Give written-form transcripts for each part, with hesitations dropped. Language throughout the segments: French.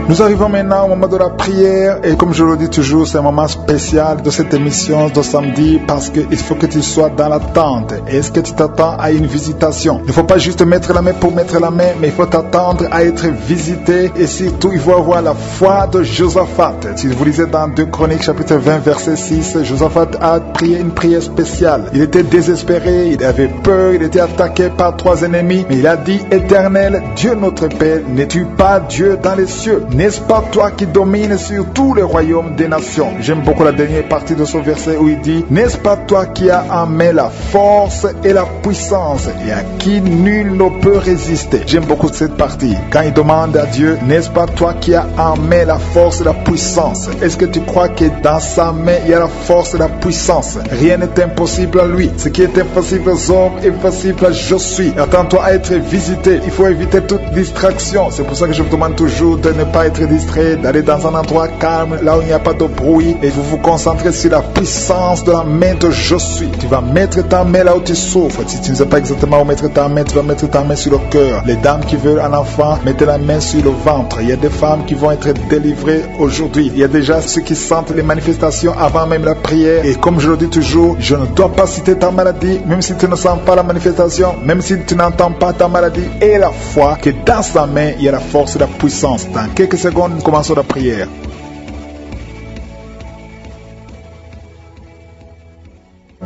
Nous arrivons maintenant au moment de la prière et comme je le dis toujours, c'est un moment spécial de cette émission de samedi parce qu'il faut que tu sois dans l'attente. Est-ce que tu t'attends à une visitation? Il ne faut pas juste mettre la main pour mettre la main, mais il faut t'attendre à être visité et surtout il faut avoir la foi de Josaphat. Si vous lisez dans 2 Chroniques chapitre 20 verset 6, Josaphat a prié une prière spéciale. Il était désespéré, il avait peur, il était attaqué par 3 ennemis, mais il a dit: Éternel, Dieu notre Père, n'es-tu pas Dieu dans les cieux? N'est-ce pas toi qui domines sur tous les royaumes des nations? J'aime beaucoup la dernière partie de ce verset où il dit: N'est-ce pas toi qui as en main la force et la puissance et à qui nul ne peut résister? J'aime beaucoup cette partie. Quand il demande à Dieu: N'est-ce pas toi qui as en main la force et la puissance? Est-ce que tu crois que dans sa main il y a la force et la puissance? Rien n'est impossible à lui. Ce qui est impossible aux hommes est possible à je suis. Attends-toi à être visité. Il faut éviter toute distraction. C'est pour ça que je vous demande toujours de ne pas être distrait, d'aller dans un endroit calme, là où il n'y a pas de bruit, et vous vous concentrez sur la puissance de la main de je suis. Tu vas mettre ta main là où tu souffres. Si tu ne sais pas exactement où mettre ta main, tu vas mettre ta main sur le cœur. Les dames qui veulent un enfant, mettez la main sur le ventre. Il y a des femmes qui vont être délivrées aujourd'hui. Il y a déjà ceux qui sentent les manifestations avant même la prière. Et comme je le dis toujours, je ne dois pas citer ta maladie, même si tu ne sens pas la manifestation, même si tu n'entends pas ta maladie, et la foi que dans sa main, il y a la force et la puissance. Dans quelques secondes, nous commençons la prière.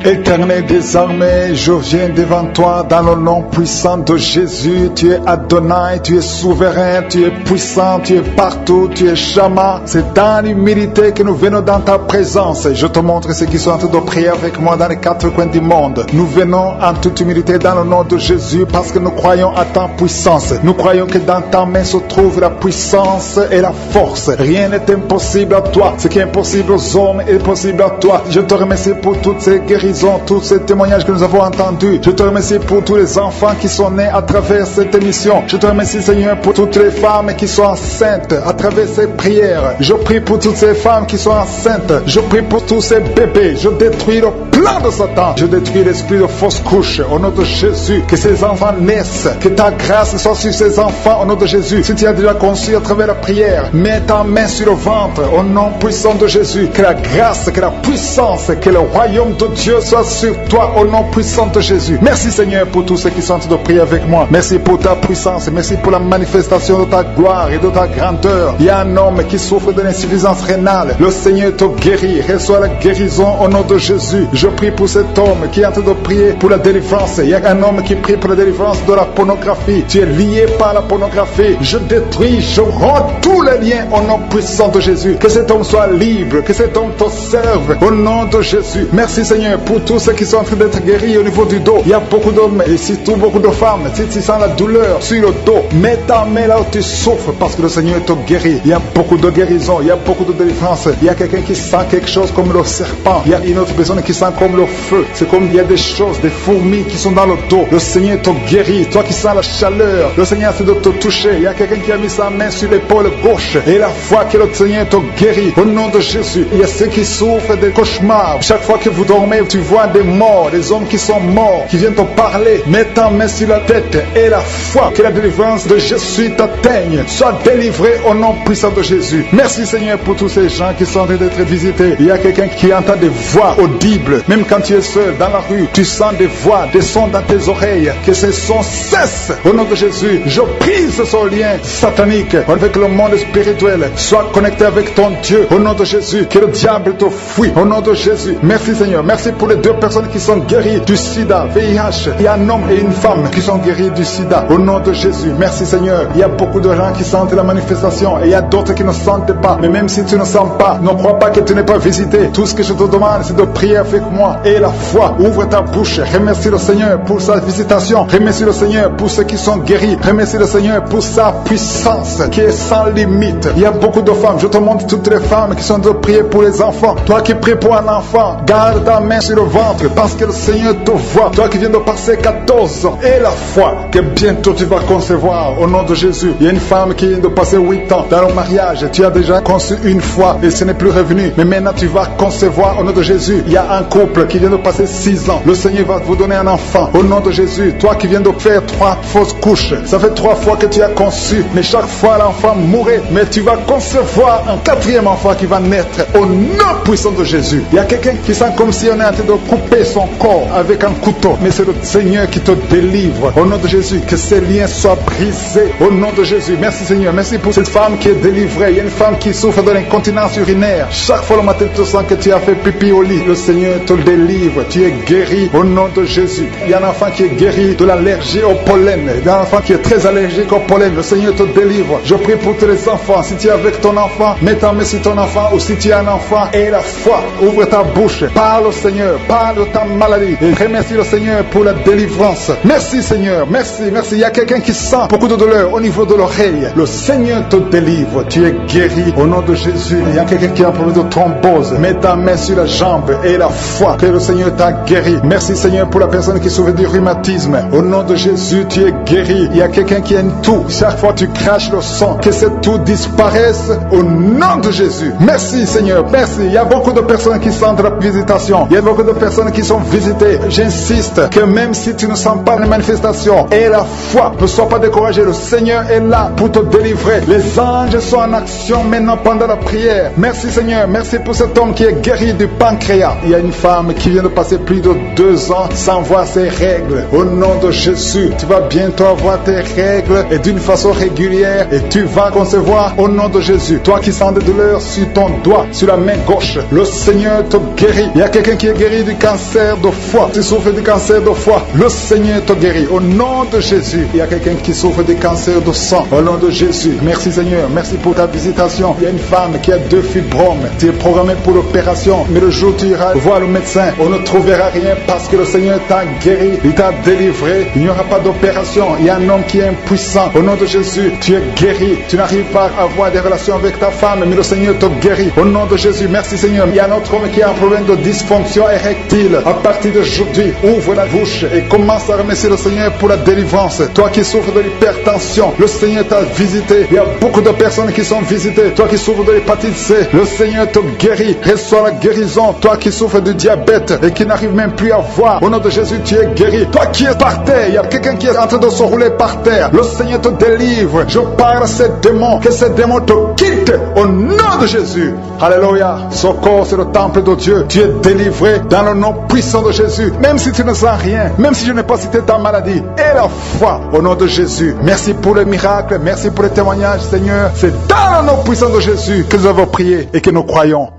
Éternel des armées, je viens devant toi dans le nom puissant de Jésus. Tu es Adonai, tu es souverain, tu es puissant, tu es partout, tu es Shama. C'est dans l'humilité que nous venons dans ta présence. Je te montre ceux qui sont en train de prier avec moi dans les 4 coins du monde. Nous venons en toute humilité dans le nom de Jésus parce que nous croyons à ta puissance. Nous croyons que dans ta main se trouve la puissance et la force. Rien n'est impossible à toi. Ce qui est impossible aux hommes est possible à toi. Je te remercie pour toutes ces guérisons, tous ces témoignages que nous avons entendus. Je te remercie pour tous les enfants qui sont nés à travers cette émission. Je te remercie, Seigneur, pour toutes les femmes qui sont enceintes à travers ces prières. Je prie pour toutes ces femmes qui sont enceintes. Je prie pour tous ces bébés. Je détruis le plan de Satan. Je détruis l'esprit de fausse couche au nom de Jésus. Que ces enfants naissent. Que ta grâce soit sur ces enfants au nom de Jésus. Si tu as déjà conçu à travers la prière, mets ta main sur le ventre au nom puissant de Jésus. Que la grâce, que la puissance, que le royaume de Dieu soit sur toi au nom puissant de Jésus. Merci Seigneur pour tous ceux qui sont en train de prier avec moi. Merci pour ta puissance. Merci pour la manifestation de ta gloire et de ta grandeur. Il y a un homme qui souffre de l'insuffisance rénale. Le Seigneur te guérit. Reçois la guérison au nom de Jésus. Je prie pour cet homme qui est en train de prier pour la délivrance. Il y a un homme qui prie pour la délivrance de la pornographie. Tu es lié par la pornographie. Je détruis, je rends tous les liens au nom puissant de Jésus. Que cet homme soit libre. Que cet homme te serve au nom de Jésus. Merci Seigneur pour tous ceux qui sont en train d'être guéris au niveau du dos. Il y a beaucoup d'hommes et surtout beaucoup de femmes. Si tu sens la douleur sur le dos, mets ta main là où tu souffres parce que le Seigneur te guérit. Il y a beaucoup de guérison, il y a beaucoup de délivrance. Il y a quelqu'un qui sent quelque chose comme le serpent. Il y a une autre personne qui sent comme le feu. C'est comme il y a des choses, des fourmis qui sont dans le dos. Le Seigneur te guérit. Toi qui sens la chaleur, le Seigneur essaie de te toucher. Il y a quelqu'un qui a mis sa main sur l'épaule gauche et la foi que le Seigneur te guérit. Au nom de Jésus, il y a ceux qui souffrent des cauchemars. Chaque fois que vous dormez, tu vois des morts, des hommes qui sont morts, qui viennent te parler. Mets ta main sur la tête et la foi que la délivrance de Jésus t'atteigne. Sois délivré au nom puissant de Jésus. Merci Seigneur pour tous ces gens qui sont en train d'être visités. Il y a quelqu'un qui entend des voix audibles. Même quand tu es seul dans la rue, tu sens des voix, des sons dans tes oreilles. Que ces sons cessent. Au nom de Jésus, je brise ce lien satanique avec le monde spirituel. Sois connecté avec ton Dieu. Au nom de Jésus, que le diable te fuit. Au nom de Jésus. Merci Seigneur. Merci pour les 2 personnes qui sont guéries du sida, VIH. Il y a un homme et une femme qui sont guéris du sida. Au nom de Jésus. Merci Seigneur. Il y a beaucoup de gens qui sentent la manifestation et il y a d'autres qui ne sentent pas. Mais même si tu ne sens pas, ne crois pas que tu n'es pas visité. Tout ce que je te demande, c'est de prier avec moi. Et la foi, ouvre ta bouche. Remercie le Seigneur pour sa visitation. Remercie le Seigneur pour ceux qui sont guéris. Remercie le Seigneur pour sa puissance qui est sans limite. Il y a beaucoup de femmes. Je te montre toutes les femmes qui sont de prier pour les enfants. Toi qui pries pour un enfant, garde ta main sur sur le ventre parce que le Seigneur te voit. Toi qui viens de passer 14 ans et la foi que bientôt tu vas concevoir au nom de Jésus. Il y a une femme qui vient de passer 8 ans dans le mariage. Tu as déjà conçu une fois et ce n'est plus revenu. Mais maintenant tu vas concevoir au nom de Jésus. Il y a un couple qui vient de passer 6 ans. Le Seigneur va vous donner un enfant au nom de Jésus. Toi qui viens de faire 3 fausses couches. Ça fait 3 fois que tu as conçu. Mais chaque fois l'enfant mourait. Mais tu vas concevoir un 4e enfant qui va naître au nom puissant de Jésus. Il y a quelqu'un qui sent comme si on est en train de couper son corps avec un couteau. Mais c'est le Seigneur qui te délivre. Au nom de Jésus, que ces liens soient brisés. Au nom de Jésus. Merci Seigneur. Merci pour cette femme qui est délivrée. Il y a une femme qui souffre de l'incontinence urinaire. Chaque fois le matin, tu sens que tu as fait pipi au lit. Le Seigneur te délivre. Tu es guéri au nom de Jésus. Il y a un enfant qui est guéri de l'allergie au pollen. Il y a un enfant qui est très allergique au pollen. Le Seigneur te délivre. Je prie pour tous les enfants. Si tu es avec ton enfant, mets ta main sur ton enfant. Ou si tu as un enfant, et la foi. Ouvre ta bouche. Parle au Seigneur. Parle de ta maladie. Et remercie le Seigneur pour la délivrance. Merci Seigneur. Merci. Merci. Il y a quelqu'un qui sent beaucoup de douleur au niveau de l'oreille. Le Seigneur te délivre. Tu es guéri au nom de Jésus. Il y a quelqu'un qui a un problème de thrombose. Mets ta main sur la jambe et la foi que le Seigneur t'a guéri. Merci Seigneur pour la personne qui souffre du rhumatisme. Au nom de Jésus, tu es guéri. Il y a quelqu'un qui a une toux. Chaque fois tu craches le sang, que cette toux disparaisse au nom de Jésus. Merci Seigneur. Merci. Il y a beaucoup de personnes qui sentent la visitation. Il y a beaucoup de personnes qui sont visitées. J'insiste que même si tu ne sens pas les manifestations, et la foi, ne sois pas découragé. Le Seigneur est là pour te délivrer. Les anges sont en action maintenant pendant la prière. Merci Seigneur. Merci pour cet homme qui est guéri du pancréas. Il y a une femme qui vient de passer plus de 2 ans sans voir ses règles. Au nom de Jésus, tu vas bientôt avoir tes règles et d'une façon régulière et tu vas concevoir au nom de Jésus. Toi qui sens des douleurs sur ton doigt, sur la main gauche, le Seigneur te guérit. Il y a quelqu'un qui est guéri du cancer de foie. Tu souffres du cancer de foie, le Seigneur te guérit au nom de Jésus. Il y a quelqu'un qui souffre du cancer de sang au nom de Jésus. Merci Seigneur. Merci pour ta visitation. Il y a une femme qui a 2 fibromes. Tu es programmé pour l'opération, mais le jour où tu iras voir le médecin, on ne trouvera rien parce que le Seigneur t'a guéri, il t'a délivré. Il n'y aura pas d'opération. Il y a un homme qui est impuissant. Au nom de Jésus, tu es guéri. Tu n'arrives pas à avoir des relations avec ta femme, mais le Seigneur te guérit. Au nom de Jésus, merci Seigneur. Il y a un autre homme qui a un problème de dysfonction érectile. À partir d'aujourd'hui, ouvre la bouche et commence à remercier le Seigneur pour la délivrance. Toi qui souffres de l'hypertension, le Seigneur t'a visité. Il y a beaucoup de personnes qui sont visitées. Toi qui souffres de l'hépatite C, le Seigneur te guérit. Reçois la guérison. Toi qui souffres de diabète et qui n'arrive même plus à voir, au nom de Jésus, tu es guéri. Toi qui es par terre, il y a quelqu'un qui est en train de se rouler par terre. Le Seigneur te délivre. Je parle à ces démons, que ces démons te quittent au nom de Jésus. Alléluia. Ce corps, c'est le temple de Dieu. Tu es délivré dans le nom puissant de Jésus. Même si tu ne sens rien, même si je n'ai pas cité ta maladie, et la foi au nom de Jésus. Merci pour le miracle, merci pour le témoignage, Seigneur. C'est dans le nom puissant de Jésus que nous avons prié et que nous croyons.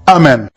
Amen.